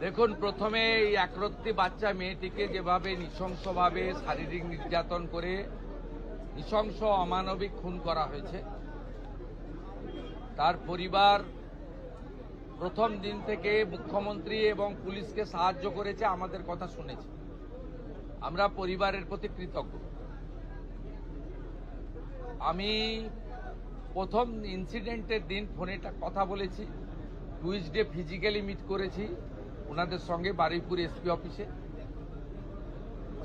দেখুন, প্রথমে এই একরত্তি বাচ্চা মেয়েটিকে যেভাবে নৃশংসভাবে শারীরিক নির্যাতন করে নৃশংস অমানবিক খুন করা হয়েছে, তার পরিবার প্রথম দিন থেকে মুখ্যমন্ত্রী এবং পুলিশকে সাহায্য করেছে, আমাদের কথা শুনেছে। আমরা পরিবারের প্রতি কৃতজ্ঞ। আমি প্রথম ইনসিডেন্টের দিন ফোনে কথা বলেছি, টুইসডে ফিজিক্যালি মিট করেছি ওনাদের সঙ্গে বারুইপুর এসপি অফিসে।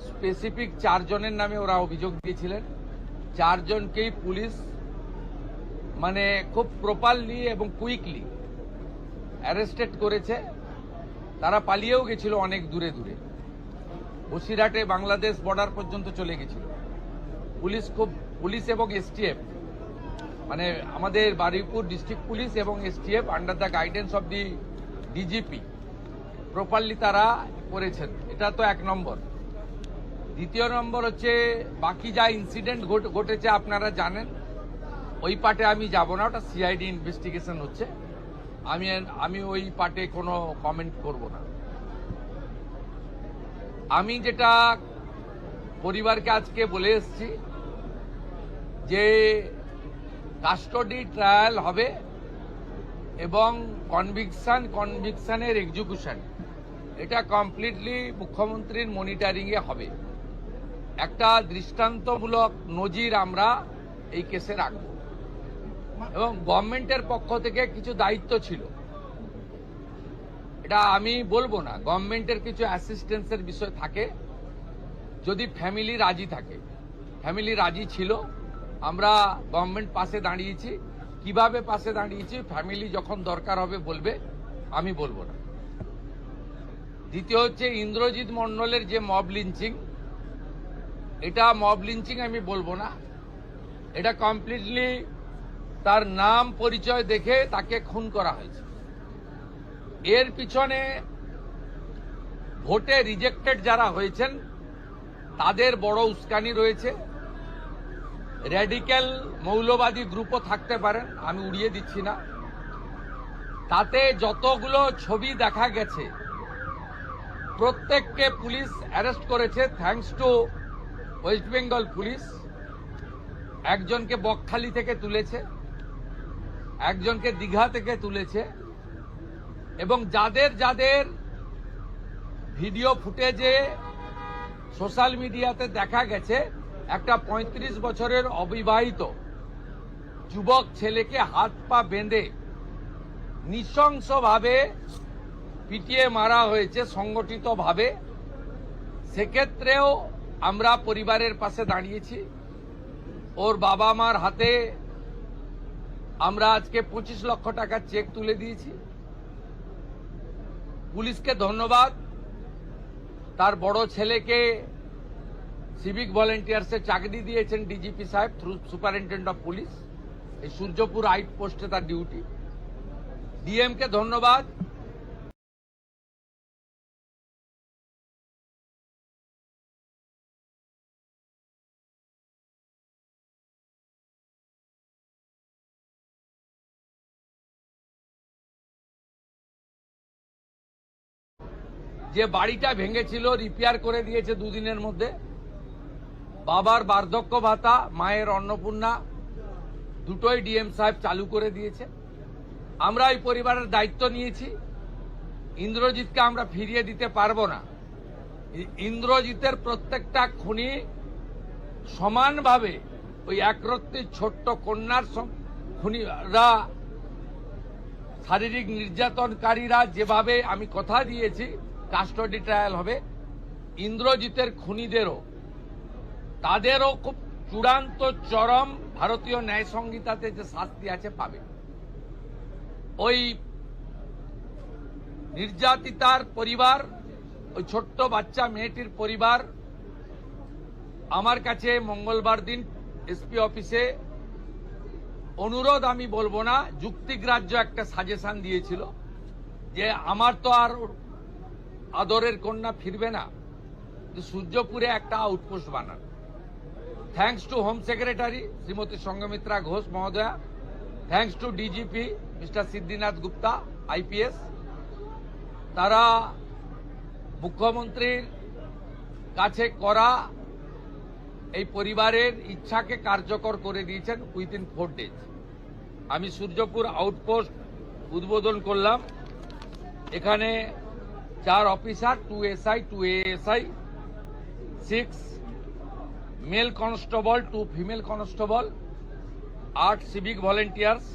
স্পেসিফিক 4 জনের নামে ওরা অভিযোগ দিয়েছিলেন। 4 জনকেই পুলিশ খুব প্রপারলি এবং কুইকলি অ্যারেস্টেড করেছে। তারা পালিয়েও গেছিল অনেক দূরে দূরে, বসিরহাটে বাংলাদেশ বর্ডার পর্যন্ত চলে গেছিল। পুলিশ এবং এসটিএফ আমাদের বারুইপুর ডিস্ট্রিক্ট পুলিশ এবং STF under the guidance of the DGP properly তারা করেছেন। এটা তো 1 নম্বর। দ্বিতীয় নম্বর হচ্ছে, বাকি যা ইনসিডেন্ট ঘটেছে আপনারা জানেন, ওই পার্টে আমি যাব না, ওটা সিআইডি ইনভেস্টিগেশন হচ্ছে। আমি ওই পার্টে কোনো কমেন্ট করব না। আমি যেটা পরিবারকে আজকে বলে এসেছি যে কাস্টডি ট্রায়াল হবে এবং কনভিকশনের এক্সিকিউশন এটা কমপ্লিটলি মুখ্যমন্ত্রীর মনিটরিংয়ে হবে। একটা দৃষ্টান্তমূলক নজির আমরা এই কেসে রাখব এবং গভর্নমেন্টের পক্ষ থেকে কিছু দায়িত্ব ছিল, এটা আমি বলবো না। গভর্নমেন্টের কিছু অ্যাসিস্ট্যান্সের বিষয় থাকে, যদি ফ্যামিলি রাজি থাকে। ফ্যামিলি রাজি ছিল, আমরা গভর্নমেন্ট পাশে দাঁড়িয়েছি। কিভাবে পাশে দাঁড়িয়েছি, ফ্যামিলি যখন দরকার হবে বলবে, আমি বলবো না। দ্বিতীয় হচ্ছে, ইন্দ্রজিৎ মণ্ডলের যে মব লিঞ্চিং, এটা মব লিঞ্চিং আমি বলবো না। এটা কমপ্লিটলি তার নাম পরিচয় দেখে তাকে খুন করা হয়েছে। এর পিছনে ভোটে রিজেক্টেড যারা হয়েছেন তাদের বড় উস্কানি রয়েছে। র্যাডিক্যাল মৌলবাদী গ্রুপও থাকতে পারেন, আমি উড়িয়ে দিচ্ছি না। তাতে যতগুলো ছবি দেখা গেছে প্রত্যেককে পুলিশ অ্যারেস্ট করেছে, thanks to West Bengal police. একজনকে বকখালি থেকে তুলেছে, একজনকে দীঘা থেকে তুলেছে, এবং যাদের যাদের ভিডিও ফুটেজে সোশ্যাল মিডিয়াতে দেখা গেছে, একটা 35 বছরের অবিবাহিত যুবক ছেলেকে হাত পা বেঁধে নৃশংসভাবে পিটিয়ে মারা হয়েছে সংগঠিতভাবে। সেক্ষেত্রেও আমরা পরিবারের পাশে দাঁড়িয়েছি। ওর বাবা মার হাতে আমরা আজকে 25 লক্ষ টাকার চেক তুলে দিয়েছি। পুলিশকে ধন্যবাদ, তার বড় ছেলেকে সিভিক ভলেন্টিয়ার্সে চাকরি দিয়েছেন ডিজিপি সাহেব থ্রু সুপারিনটেন্ডেন্ট অফ পুলিশ। এই সূর্যপুর আউট পোস্টে তার ডিউটি। ডিএমকে ধন্যবাদ। যে বাড়িটা ভেঙেছিল রিপেয়ার করে দিয়েছে 2 দিনের মধ্যে। বাবার বার্ধক্য ভাতা, মায়ের অন্নপূর্ণা দুটোই ডিএম সাহেব চালু করে দিয়েছে। আমরা এই পরিবারের দায়িত্ব নিয়েছি। ইন্দ্রজিৎকে আমরা ফিরিয়ে দিতে পারবো না। ইন্দ্রজিতের প্রত্যেকটা খুনি সমানভাবে ওই একরত্তি ছোট্ট কন্যার খুনিরা, শারীরিক নির্যাতনকারীরা যেভাবে আমি কথা দিয়েছি কাস্টডি ট্রায়াল হবে, ইন্দ্রজিতের খুনিদেরও তাদেরও খুব চূড়ান্ত চরম ভারতীয় ন্যায় সংহিতাতে যে শাস্তি আছে পাবে। ওই নির্যাতিতার পরিবার, ওই ছোট্ট বাচ্চা মেয়েটির পরিবার আমার কাছে মঙ্গলবার দিন এসপি অফিসে অনুরোধ, আমি বলবো না, যুক্তিগ্রাহ্য একটা সাজেশন দিয়েছিল যে আমার তো আর আদরের কন্যা ফিরবে না, সূর্যপুরে একটা আউটপোস্ট বানান। Thanks to home secretary Shrimati Sanghamitra Ghosh মহোদয়া, thanks to DGP mister Siddhinath Gupta IPS. তারা মুখ্যমন্ত্রীর কাছে করা এই পরিবারের ইচ্ছাকে কার্যকর করে দিয়েছেন উইদিন 4 days। আমি সূর্যপুর আউটপোস্ট উদ্বোধন করলাম। এখানে 4 officer, 2 SI, 2 ASI, 6 mail constable, 2 female constable, 8 civic volunteers,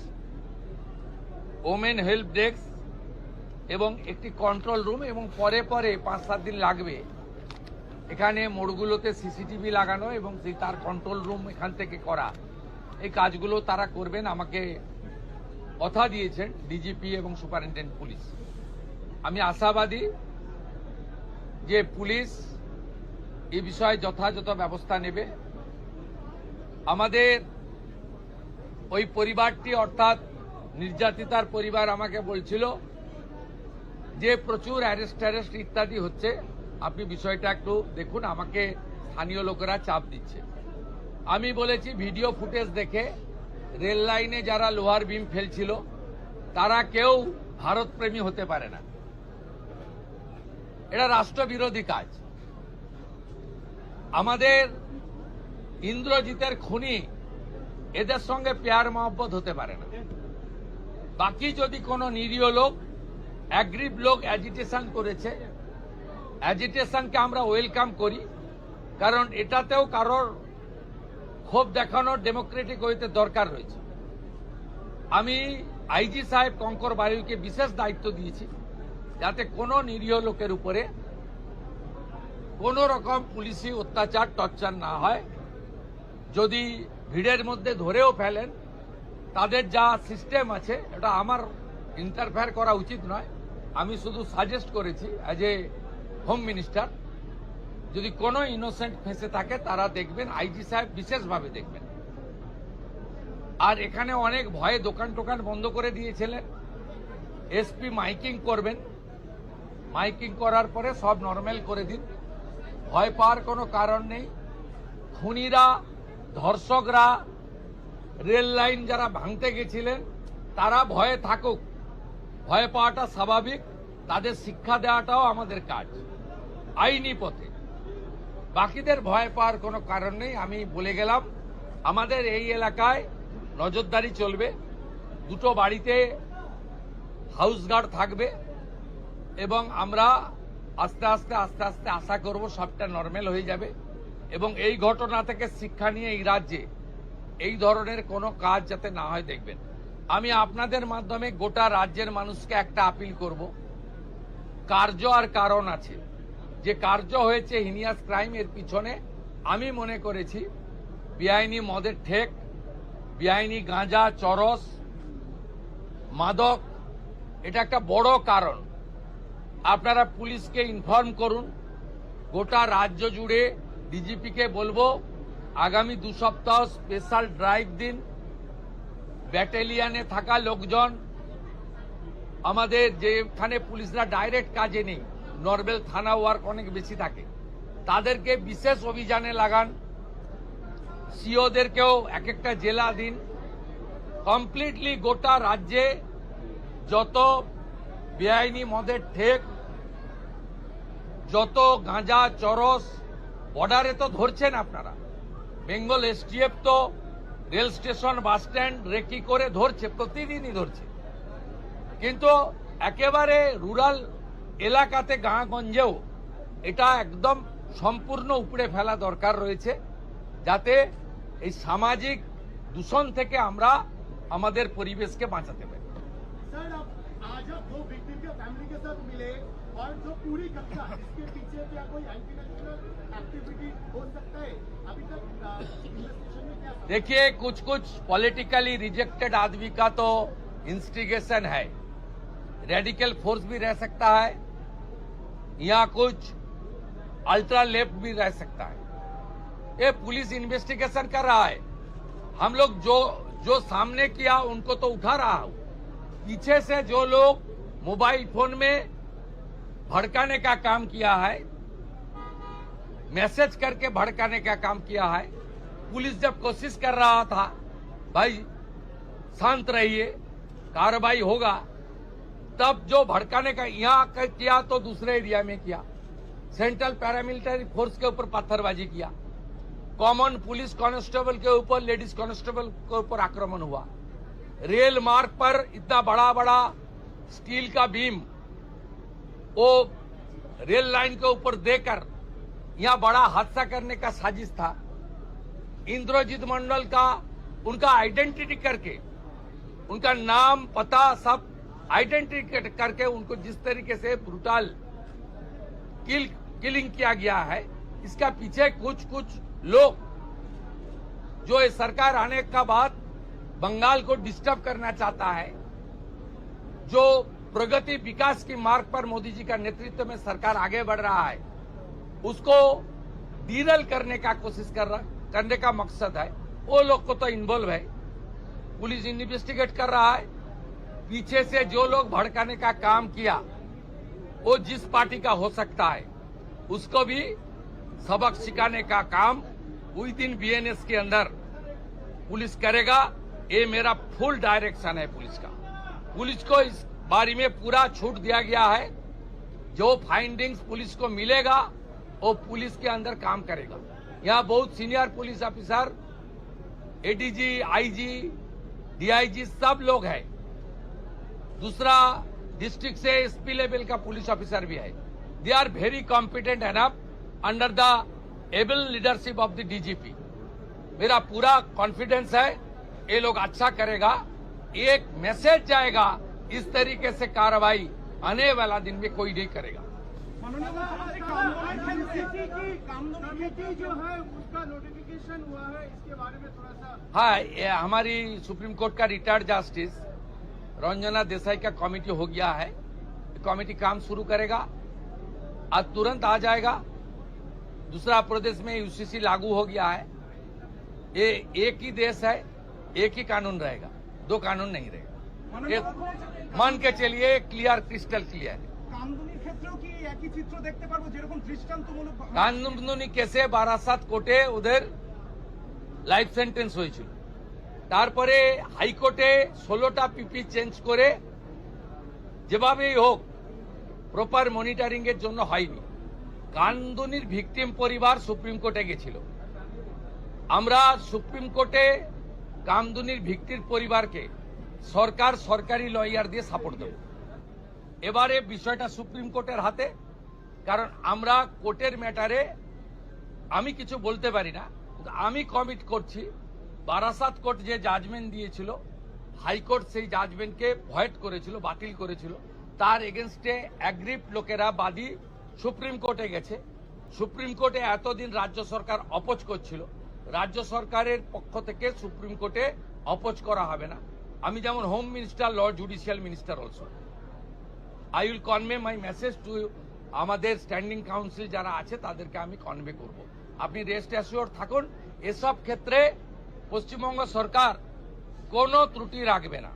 women help desk এবং একটি কন্ট্রোল রুম, এবং পরে 5-7 দিন লাগবে এখানে মোড়গুলোতে সিসিটিভি লাগানো এবং তার কন্ট্রোল রুম এখান থেকে করা। এই কাজগুলো তারা করবেন, আমাকে কথা দিয়েছেন ডিজিপি এবং সুপারিনটেন্ডেন্ট পুলিশ। আমি আশাবাদী যে পুলিশ এই বিষয়ে যথাযথ ব্যবস্থা নেবে। আমাদের ওই পরিবারটি অর্থাৎ নির্যাতিতার পরিবার আমাকে বলছিল যে প্রচুর অ্যারেস্ট ইত্যাদি হচ্ছে, আপনি বিষয়টা একটু দেখুন, আমাকে স্থানীয় লোকেরা চাপ দিচ্ছে। আমি বলেছি ভিডিও ফুটেজ দেখে রেল লাইনে যারা লোহার বিম ফেলছিল তারা কেউ ভারতপ্রেমী হতে পারে না, এটা রাষ্ট্রবিরোধী কাজ। আমাদের ইন্দ্রজিতের খুনি এদের সঙ্গে প্যার মহব্বত হতে পারে না। বাকি যদি কোনো নিরীহ লোক, অ্যাগ্রিভ লোক অ্যাজিটেশন করেছে, অ্যাজিটেশনকে আমরা ওয়েলকাম করি, কারণ এটাতেও কারোর ক্ষোভ দেখানোর ডেমোক্রেটিক ওয়েতে দরকার রয়েছে। আমি আইজি সাহেব কঙ্কর বায়ুকে বিশেষ দায়িত্ব দিয়েছি যাতে কোনো নিরীহ লোকের উপরে কোনো রকম পুলিশি অত্যাচার টর্চার না হয়। যদি ভিড়ের মধ্যে ধরেও ফেলেন, তাদের যা সিস্টেম আছে এটা আমার ইন্টারফেয়ার করা উচিত নয়। আমি শুধু সাজেস্ট করেছি অ্যাজ এ হোম মিনিস্টার, যদি কোনো ইনোসেন্ট ফেঁসে থাকে তারা দেখবেন, আইজি সাহেব বিশেষভাবে দেখবেন। আর এখানে অনেক ভয়ে দোকান টোকান বন্ধ করে দিয়েছিলেন, এসপি মাইকিং করবেন, মাইকিং করার পরে সব নর্মাল করে দিন, ভয় পাওয়ার কোনো কারণ নেই। খুনিরা, ধর্ষকরা, রেল লাইন যারা ভাঙতে গেছিলেন তারা ভয়ে থাকুক, ভয় পাওয়াটা স্বাভাবিক, তাদের শিক্ষা দেওয়াটাও আমাদের কাজ আইনি পথে। বাকিদের ভয় পাওয়ার কোনো কারণ নেই। আমি বলে গেলাম আমাদের এই এলাকায় নজরদারি চলবে, 2টো বাড়িতে হাউস গার্ড থাকবে এবং আমরা আস্তে আস্তে আশা করব সবটা নর্মাল হয়ে যাবে এবং এই ঘটনা থেকে শিক্ষা নিয়ে এই রাজ্যে এই ধরনের কোনো কাজ যাতে না হয় দেখবেন। আমি আপনাদের মাধ্যমে গোটা রাজ্যের মানুষকে একটা আপিল করব, কার্য আর কারণ আছে। যে কার্য হয়েছে হিনিয়াস ক্রাইম, এর পিছনে আমি মনে করেছি বেআইনি মদের ঠেক, বেআইনি গাঁজা, চরস, মাদক, এটা একটা বড় কারণ। আপনারা পুলিশকে ইনফর্ম করুন, গোটা রাজ্য জুড়ে ডিজিপিকে বলবো আগামী 2 সপ্তাহ স্পেশাল ড্রাইভ দিন। ব্যাটালিয়নে থাকা লোকজন, আমাদের যেখানে পুলিশরা ডাইরেক্ট কাজে নেই, নর্মাল থানা ওয়ার্ক অনেক বেশি থাকে, তাদেরকে বিশেষ অভিযানে লাগান। সিওদেরকেও এক একটা জেলা দিন। কমপ্লিটলি গোটা রাজ্যে যত বেআইনি মদের ঠেক, যত গাঁজা, চরস, বর্ডারে তো ধরছেন আপনারা, বেঙ্গল এসটিএফ তো rail station, bus stand recce করে ধরছে, প্রতিদিনই ধরছে, কিন্তু একেবারে রুরাল এলাকাতে গাঁগঞ্জেও এটা একদম সম্পূর্ণ উপড়ে ফেলা দরকার রয়েছে, যাতে এই সামাজিক দূষণ থেকে আমরা আমাদের পরিবেশকে বাঁচাতে পারি। सर, आज आप 2 विक्टिम के फैमिली के साथ मिले और जो पूरी घटना, इसके पीछे क्या कोई एंटी नेशनल एक्टिविटी हो सकता है? अभी तक इन्वेस्टिगेशन में क्या? देखिए, कुछ पॉलिटिकली रिजेक्टेड आदमी का तो इंस्टिगेशन है, रेडिकल फोर्स भी रह सकता है या कुछ अल्ट्रा लेफ्ट भी रह सकता है। ये पुलिस इन्वेस्टिगेशन कर रहा है। हम लोग जो सामने किया उनको तो उठा रहा हूं, पीछे से जो लोग मोबाइल फोन में भड़काने का काम किया है, मैसेज करके भड़काने का काम किया है, पुलिस जब कोशिश कर रहा था भाई शांत रहिए, कार्रवाई होगा, तब जो भड़काने का यहां किया तो दूसरे एरिया में किया, सेंट्रल पैरामिलिट्री फोर्स के ऊपर पत्थरबाजी किया, कॉमन पुलिस कांस्टेबल के ऊपर, लेडीज कांस्टेबल के ऊपर आक्रमण हुआ, रेल मार्ग पर इतना बड़ा बड़ा स्टील का बीम वो रेल लाइन के ऊपर देकर यहां बड़ा हादसा करने का साजिश था। इंद्रजीत मंडल का उनका आइडेंटिटी करके, उनका नाम पता सब आइडेंटिटी करके उनको जिस तरीके से ब्रूटल किलिंग किया गया है, इसका पीछे कुछ लोग जो इस सरकार आने का बाद बंगाल को डिस्टर्ब करना चाहता है, जो प्रगति विकास की मार्ग पर मोदी जी का नेतृत्व में सरकार आगे बढ़ रहा है, उसको डीरल करने का कोशिश करने का मकसद है। वो लोग को तो इन्वॉल्व है, पुलिस इन्वेस्टिगेट कर रहा है। पीछे से जो लोग भड़काने का काम किया वो जिस पार्टी का हो सकता है, उसको भी सबक सिखाने का काम विद इन बीएनएस के अंदर पुलिस करेगा। ये मेरा फुल डायरेक्शन है पुलिस का। पुलिस को इस बारे में पूरा छूट दिया गया है। जो फाइंडिंग्स पुलिस को मिलेगा वो पुलिस के अंदर काम करेगा। यहाँ बहुत senior police officer, ADG, IG, DIG सब लोग हैं। दूसरा डिस्ट्रिक्ट से एसपी लेवल का पुलिस ऑफिसर भी है। They are very competent enough under the able leadership of the DGP. मेरा पूरा कॉन्फिडेंस है ये लोग अच्छा करेगा। एक मैसेज जाएगा, इस तरीके से कार्रवाई आने वाला दिन में कोई नहीं करेगा। कामधुनी खेती जो है उसका नोटिफिकेशन हुआ है, इसके बारे में थोड़ा सा। हाँ, ये हमारी सुप्रीम कोर्ट का रिटायर्ड जस्टिस रंजना देसाई का कमेटी हो गया है। कमेटी काम शुरू करेगा, आज तुरंत आ जाएगा। दूसरा प्रदेश में यूसीसी लागू हो गया है। ये एक ही देश है, एक ही कानून रहेगा, दो कानून नहीं रहेगा। मान के चलिए क्लियर, क्रिस्टल क्लियर। কামদুনির ক্ষেত্রেও কি একই চিত্র দেখতে পারবো, যেরকম দৃষ্টান্তমূলক কামদুনি কেসে বারাসাত কোর্টে ওদের লাইফ সেন্টেন্স হয়েছিল, তারপরে হাইকোর্টে 16টা পিপি চেঞ্জ করে যেভাবেই হোক প্রপার মনিটরিং এর জন্য হয়নি। কামদুনির ভিকটিম পরিবার সুপ্রিম কোর্টে গেছিল। আমরা সুপ্রিম কোর্টে কামদুনির ভিকটির পরিবারকে সরকার সরকারি লয়ার দিয়ে সাপোর্ট দেব। এবারে বিষয়টা সুপ্রিম কোর্টের হাতে, কারণ আমরা কোর্টের ম্যাটারে আমি কিছু বলতে পারি না। আমি কমিট করছি, বারাসাত কোর্ট যে জাজমেন্ট দিয়েছিল, হাইকোর্ট সেই জাজমেন্টকে ভয়েড করেছিল, বাতিল করেছিল। তার এগেনস্টে অ্যাগ্রিভড লোকেরা বাদী সুপ্রিম কোর্টে গেছে। সুপ্রিম কোর্টে এতদিন রাজ্য সরকার অপোজ করছিল, রাজ্য সরকারের পক্ষ থেকে সুপ্রিম কোর্টে অপোজ করা হবে না। আমি যেমন home minister, Lord judicial minister also, I will convey my message to আমাদের স্ট্যান্ডিং কাউন্সিল যারা আছে তাদেরকে আমি কনভে করব। আপনি রেস্ট অ্যাসিওর থাকুন, এসব ক্ষেত্রে পশ্চিমবঙ্গ সরকার কোনো ত্রুটি রাখবে না।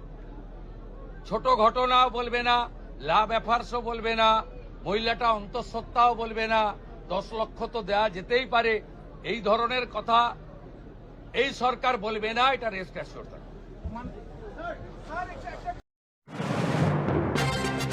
ছোট ঘটনাও বলবে না, লাভ অ্যাফার্সও বলবে না, মহিলাটা অন্তঃসত্ত্বাও বলবে না, 10 লক্ষ তো দেওয়া যেতেই পারে, এই ধরনের কথা এই সরকার বলবে না। এটা রেস্ট অ্যাসিওর থাকুন।